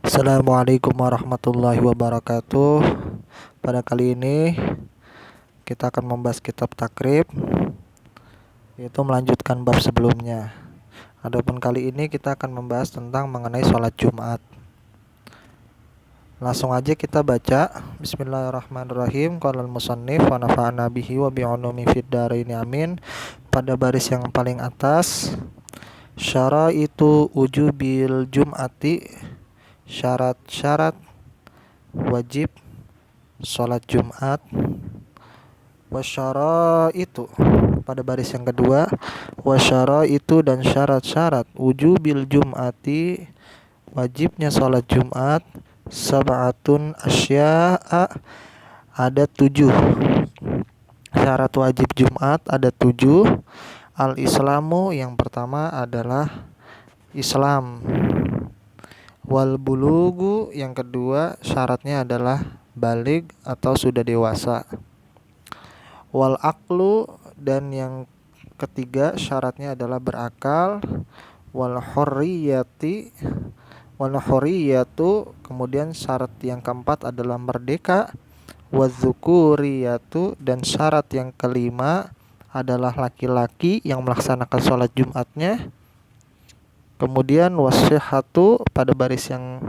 Assalamualaikum warahmatullahi wabarakatuh. Pada kali ini kita akan membahas kitab takrib, yaitu melanjutkan bab sebelumnya. Adapun kali ini kita akan membahas tentang mengenai sholat Jumat. Langsung aja kita baca. Bismillahirrahmanirrahim. Qala al-musannif wa nafa'ana bihi wa bi'ulumi fid dharain amin. Pada baris yang paling atas, syaraitu ujubil jum'ati, syarat-syarat wajib sholat Jumat. Wasyara itu, pada baris yang kedua, wasyara itu dan syarat-syarat wujubil jum'ati, wajibnya sholat Jumat. Sab'atun asya'a, ada 7 syarat wajib Jumat, ada 7. Al-Islamu, yang pertama adalah Islam. Wal bulugu, yang kedua syaratnya adalah balig atau sudah dewasa. Wal aqlu, dan yang ketiga syaratnya adalah berakal. Wal hurriyatu, kemudian syarat yang keempat adalah merdeka. Wadzukuriyatu, dan syarat yang kelima adalah laki-laki yang melaksanakan sholat Jumatnya. Kemudian wasihatu, pada baris yang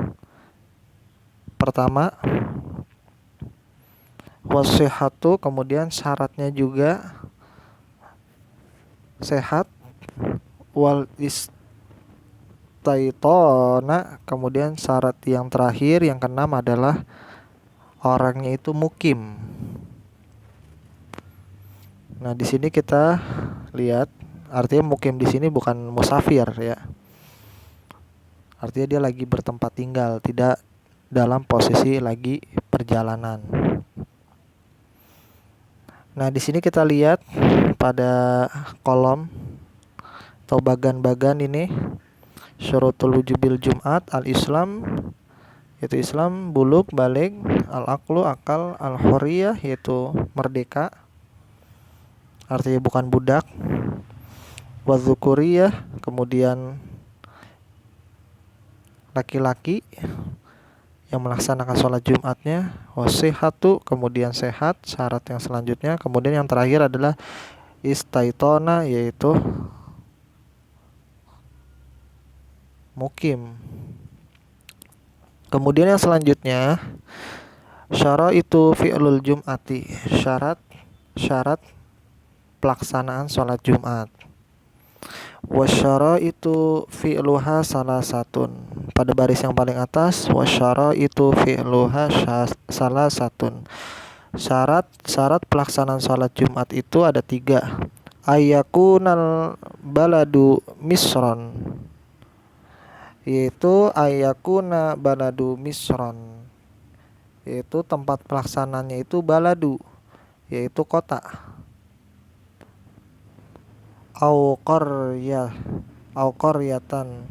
pertama, wasihatu, kemudian syaratnya juga sehat. Wal istaitona, kemudian syarat yang terakhir yang keenam adalah orangnya itu mukim. Nah, di sini kita lihat, artinya mukim di sini bukan musafir ya. Artinya dia lagi bertempat tinggal, tidak dalam posisi lagi perjalanan. Nah, di sini kita lihat pada kolom atau bagan-bagan ini, syurutul wujubil Jumat, al-Islam yaitu Islam, bulug balig, al-aqlu akal, al-hurriyah yaitu merdeka, artinya bukan budak, wadzukuriyah kemudian laki-laki yang melaksanakan sholat Jumatnya, wasihatu kemudian sehat, syarat yang selanjutnya, kemudian yang terakhir adalah istaitona yaitu mukim. Kemudian yang selanjutnya, syaraitu fi'lul jum'ati, syarat pelaksanaan sholat Jumat. Wasyaraitu fi'luha salasatun, pada baris yang paling atas, wasyaraitu fi'luha salasatun, syarat pelaksanaan sholat Jumat itu ada 3. Ayyakunal baladu misron, yaitu ayyakuna baladu misron, yaitu tempat pelaksananya itu baladu, yaitu kota. Au qaryatan,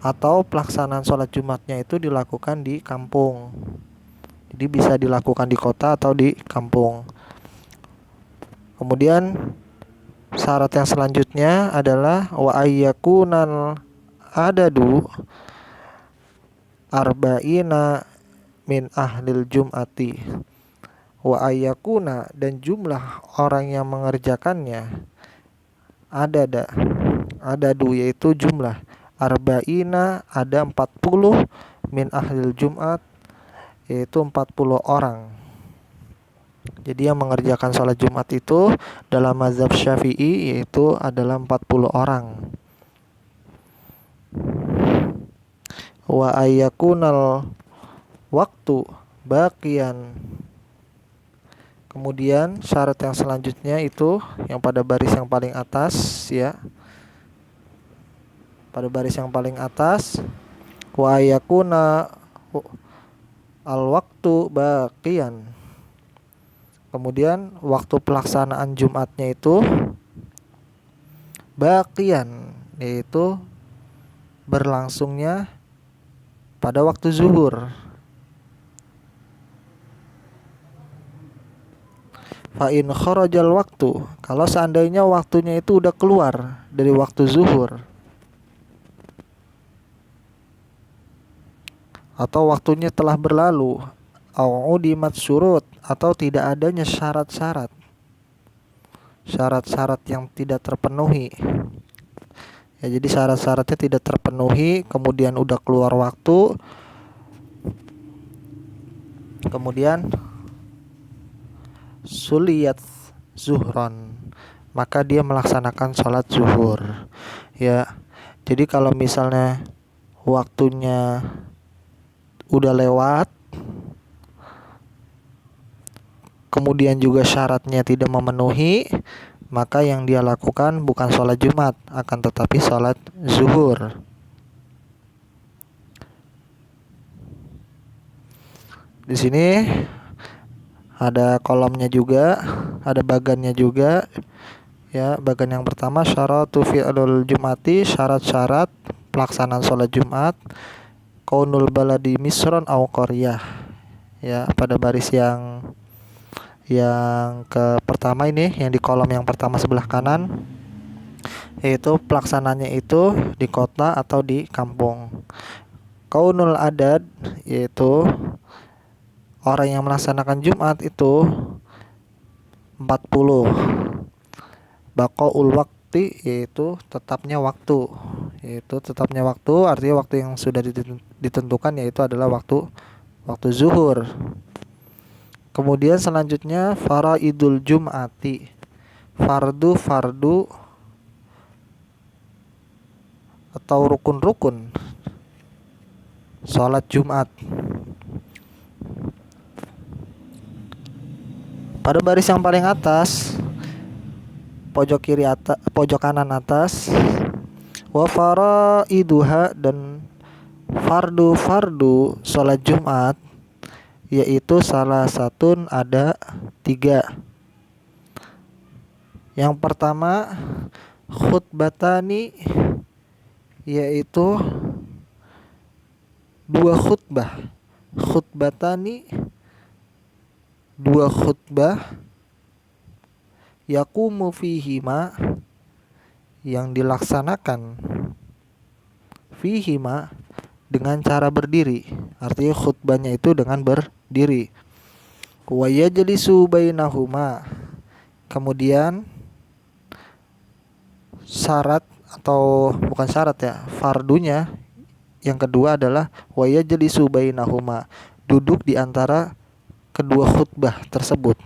atau pelaksanaan sholat Jumatnya itu dilakukan di kampung. Jadi bisa dilakukan di kota atau di kampung. Kemudian syarat yang selanjutnya adalah wa ayyakunal adadu arba'ina min ahlil jum'ati, wa ayyakuna, dan jumlah orang yang mengerjakannya adadu yaitu jumlah, arba'ina ada 40, min ahlil jum'at yaitu 40 orang. Jadi yang mengerjakan sholat Jumat itu dalam mazhab Syafi'i yaitu adalah 40 orang. Wa ayyakunal waktu baqiyan, kemudian syarat yang selanjutnya itu yang pada baris yang paling atas ya. Pada baris yang paling atas, wa ayyakuna al-waktu baqiyan. Kemudian waktu pelaksanaan Jumatnya itu baqiyan, yaitu berlangsungnya pada waktu zuhur. Fa in kharajal waktu, kalau seandainya waktunya itu udah keluar dari waktu zuhur, atau waktunya telah berlalu, au udimat syurut, atau tidak adanya syarat-syarat yang tidak terpenuhi. Ya, jadi syarat-syaratnya tidak terpenuhi, kemudian udah keluar waktu, kemudian suliyat zuhron, maka dia melaksanakan sholat zuhur. Ya, jadi kalau misalnya waktunya udah lewat, kemudian juga syaratnya tidak memenuhi, maka yang dia lakukan bukan sholat Jumat, akan tetapi sholat zuhur. Di sini ada kolomnya juga, ada bagannya juga. Ya, bagan yang pertama syaratu fi'lul jumati, syarat-syarat pelaksanaan sholat Jumat. Kaunul baladi misron au qaryah. Ya, pada baris yang ke pertama ini, yang di kolom yang pertama sebelah kanan, yaitu pelaksananya itu di kota atau di kampung. Kaunul adad, yaitu orang yang melaksanakan Jumat itu 40. Baqaul waqti, yaitu tetapnya waktu. Yaitu tetapnya waktu, artinya waktu yang sudah ditentukan, yaitu adalah waktu zuhur. Kemudian selanjutnya faraidul jum'ati, fardu atau rukun-rukun salat Jumat. Pada baris yang paling atas, pojok kiri atas, pojok kanan atas, wa faraiduha, dan fardu salat Jumat, yaitu salah satu ada 3. Yang pertama khutbatani, yaitu 2 khutbah. Khutbatani, 2 khutbah, yaqumu fihima, yang dilaksanakan fihima dengan cara berdiri. Artinya khutbahnya itu dengan berdiri. Wa yajlisu bainahuma, kemudian syarat, atau bukan syarat ya, fardunya yang kedua adalah wa yajlisu bainahuma, duduk di antara kedua khutbah tersebut.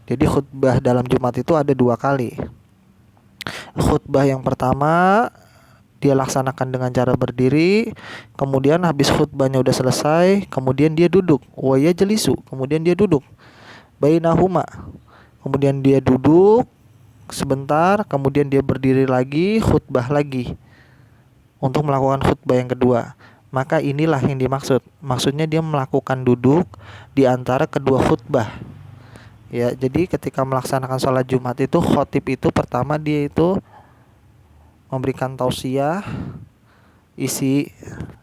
Jadi khutbah dalam Jumat itu ada 2 kali. Khutbah yang pertama dia laksanakan dengan cara berdiri, kemudian habis khutbahnya udah selesai, kemudian dia duduk. Wa yajlisu, kemudian dia duduk. Bainahuma, kemudian dia duduk sebentar, kemudian dia berdiri lagi, khutbah lagi untuk melakukan khutbah yang kedua. Maka inilah yang dimaksud. Maksudnya dia melakukan duduk di antara kedua khutbah. Ya, jadi ketika melaksanakan sholat Jumat itu, khotib itu pertama dia itu memberikan tausiah isi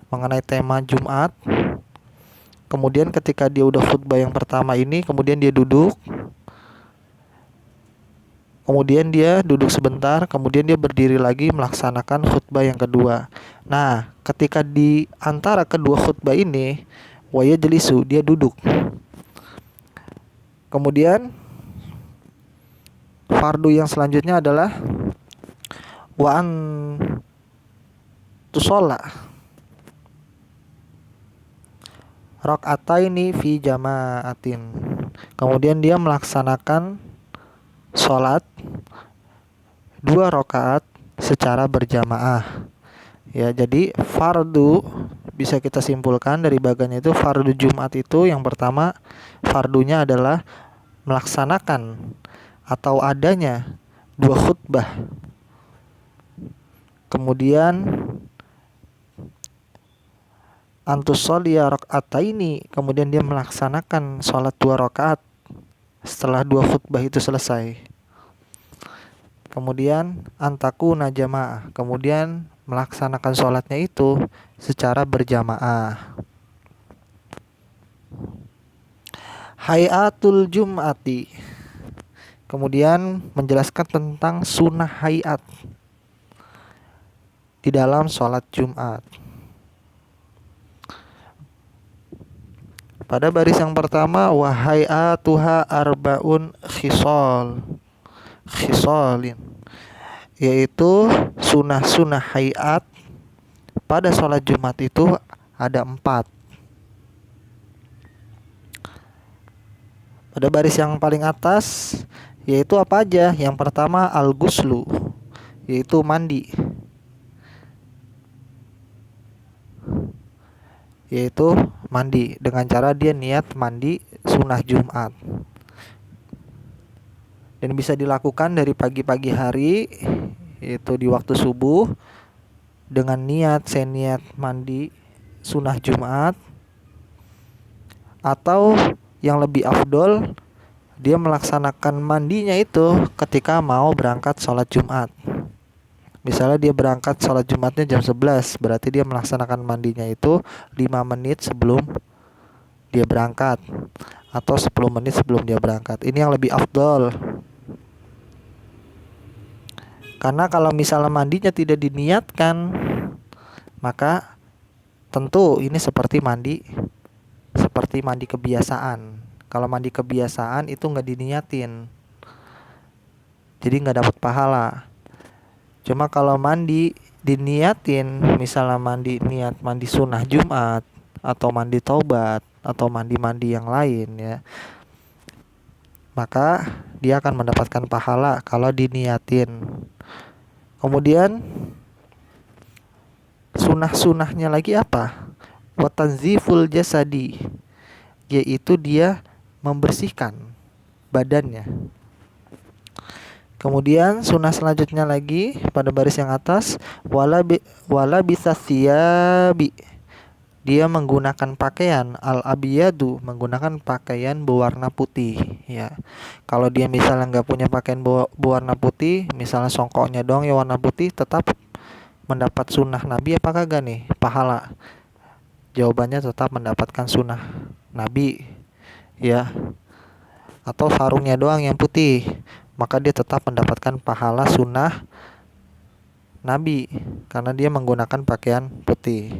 mengenai tema Jumat. Kemudian ketika dia udah khutbah yang pertama ini, kemudian dia duduk. Kemudian dia duduk sebentar, kemudian dia berdiri lagi melaksanakan khutbah yang kedua. Nah, ketika di antara kedua khutbah ini, wa yajlisu, dia duduk. Kemudian fardu yang selanjutnya adalah wa an tusalla rak'ataini fi jama'atin. Kemudian dia melaksanakan sholat 2 rakaat secara berjamaah. Ya, jadi fardu bisa kita simpulkan dari bagian itu, fardu Jumat itu yang pertama, fardunya adalah melaksanakan atau adanya 2 khutbah. Kemudian antusolliya rak'ataini, kemudian dia melaksanakan sholat 2 rakaat setelah 2 khutbah itu selesai. Kemudian antakuna jamaah, kemudian melaksanakan sholatnya itu secara berjamaah. Hayatul Jum'ati, kemudian menjelaskan tentang sunnah hayat di dalam sholat Jumat. Pada baris yang pertama, wahai'atuha arbaun khisolin, yaitu sunah-sunah hayat pada sholat Jumat itu ada 4. Pada baris yang paling atas, yaitu apa aja? Yang pertama al-ghuslu, yaitu mandi, dengan cara dia niat mandi sunnah Jumat. Dan bisa dilakukan dari pagi-pagi hari, yaitu di waktu subuh, dengan saya niat mandi sunnah Jumat. Atau yang lebih afdol, dia melaksanakan mandinya itu ketika mau berangkat sholat Jumat. Misalnya dia berangkat sholat Jumatnya jam 11, berarti dia melaksanakan mandinya itu 5 menit sebelum dia berangkat, atau 10 menit sebelum dia berangkat. Ini yang lebih afdol. Karena kalau misalnya mandinya tidak diniatkan, maka tentu ini seperti mandi kebiasaan. Kalau mandi kebiasaan itu nggak diniatin, jadi nggak dapat pahala. Cuma kalau mandi diniatin, misalnya niat mandi sunnah Jumat, atau mandi taubat, atau mandi yang lain ya, maka dia akan mendapatkan pahala kalau diniatin. Kemudian sunnahnya lagi apa? Watanziful jasadi, yaitu dia membersihkan badannya. Kemudian sunnah selanjutnya lagi pada baris yang atas, wala bisa siyabi, dia menggunakan pakaian al-abiyadu, menggunakan pakaian berwarna putih ya. Kalau dia misalnya nggak punya pakaian berwarna putih, misalnya songkoknya doang ya warna putih, tetap mendapat sunnah Nabi apa kagak nih pahala? Jawabannya tetap mendapatkan sunnah Nabi ya. Atau sarungnya doang yang putih, maka dia tetap mendapatkan pahala sunnah Nabi karena dia menggunakan pakaian putih.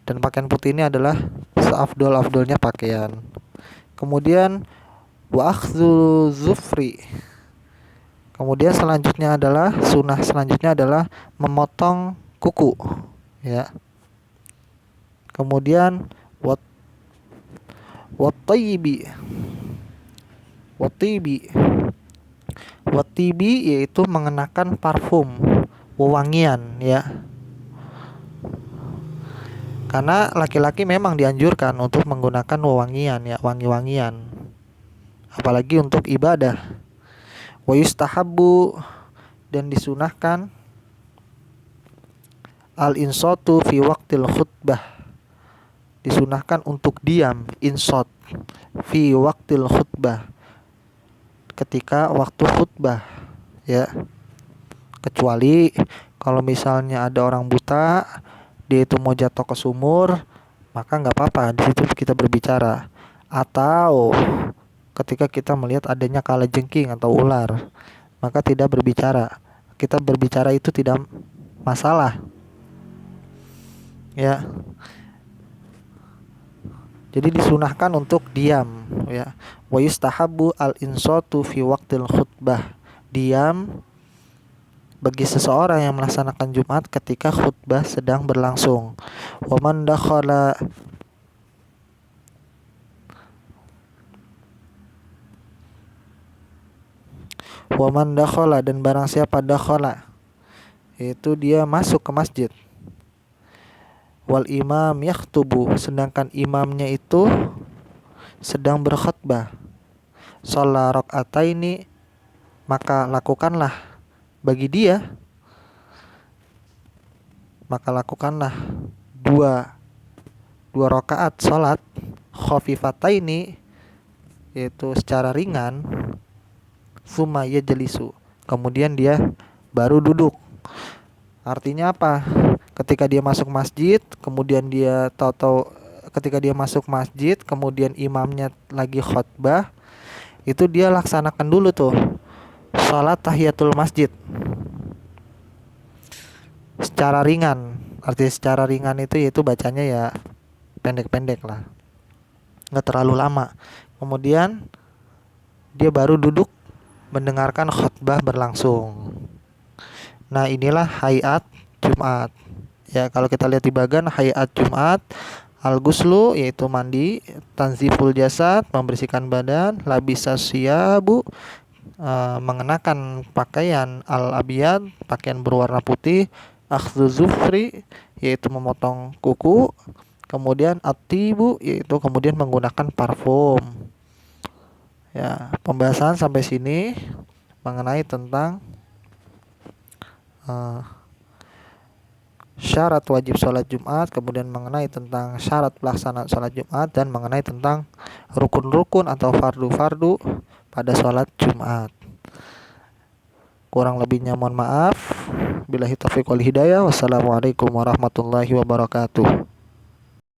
Dan pakaian putih ini adalah seafdol-afdolnya pakaian. Kemudian wa akhdhu zufri. Kemudian sunnah selanjutnya adalah memotong kuku ya. Kemudian Watibi yaitu mengenakan parfum, wewangian ya. Karena laki-laki memang dianjurkan untuk menggunakan wewangian ya, wangi-wangian. Apalagi untuk ibadah. Wa yustahabbu, dan disunahkan al-insatu fi waqtil khutbah. Disunahkan untuk diam, insot, fi waqtil khutbah, ketika waktu khutbah ya. Kecuali kalau misalnya ada orang buta, dia itu mau jatuh ke sumur, maka nggak apa-apa, di situ kita berbicara. Atau ketika kita melihat adanya kalajengking atau ular, maka tidak berbicara. Kita berbicara itu tidak masalah ya. Jadi disunahkan untuk diam ya. Wa yustahabbu al-insatu fi waqtil khutbah, diam bagi seseorang yang melaksanakan Jumat ketika khutbah sedang berlangsung. Wa man dakhala, dan barang siapa dakhala, yaitu dia masuk ke masjid. Wal imam yakhtubu, sedangkan imamnya itu sedang berkhutbah. Shalla raka'ataini, maka lakukanlah dua rakaat salat khafifataini, yaitu secara ringan. Summa yajlisu, kemudian dia baru duduk. Artinya apa? Ketika dia masuk masjid, kemudian imamnya lagi khutbah, itu dia laksanakan dulu tuh salat tahiyatul masjid secara ringan. Artinya secara ringan itu yaitu bacanya ya pendek-pendek lah. nggak terlalu lama. Kemudian dia baru duduk mendengarkan khutbah berlangsung. Nah, inilah hayat Jumat. Ya, kalau kita lihat di bagan hayat Jumat, al-ghuslu yaitu mandi, tanziful jasad membersihkan badan, labisa siyabu mengenakan pakaian al-abiyad, pakaian berwarna putih, akhdhu zufri yaitu memotong kuku, kemudian atibu yaitu kemudian menggunakan parfum. Ya, pembahasan sampai sini mengenai tentang uh, syarat wajib sholat Jumat, kemudian mengenai tentang syarat pelaksanaan sholat Jumat, dan mengenai tentang rukun-rukun atau fardu-fardu pada sholat Jumat. Kurang lebihnya mohon maaf. Billahi taufiq wal hidayah. Wassalamualaikum warahmatullahi wabarakatuh.